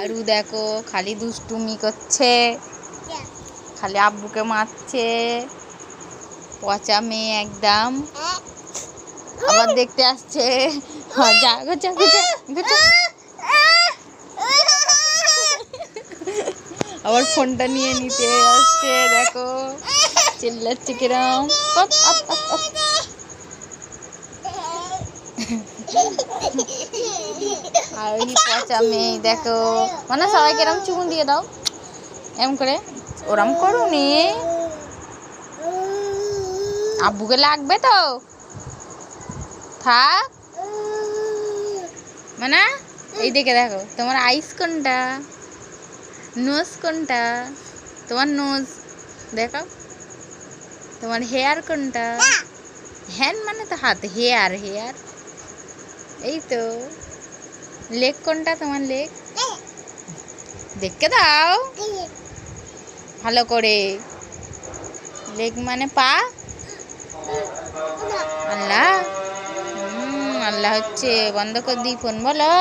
আরু দেখো খালি দুষ্টুমি করছে, খালি আব্বুকে মারছে, পচা মেয়ে একদম। আবার দেখতে আসছে, যা গোছা গোছা গোছা। আবার ফোনটা নিয়ে নিতে আসছে, দেখো চিল্লাচ্ছে কিরম। আর ওই পচা মেয়ে দেখো, মানে সবাইকে এরম চুমু দিয়ে দাও এরম করে। ওরম করুনি, আব্বুকে লাগবে তো, থাক। মানে এই দেখে দেখো তোমার আইস কোনটা, নোজ কোনটা, তোমার নোজ দেখো, তোমার হেয়ার কোনটা, হ্যান্ড মানে তো হাত, হেয়ার হেয়ার এই তো। লেগ কোনটা তোমার, লেগ দেখে দাও ভালো করে। লেগ মানে পা। আল্লাহ, আল্লাহ হচ্ছে, বন্ধ করে দিই ফোন, বলো।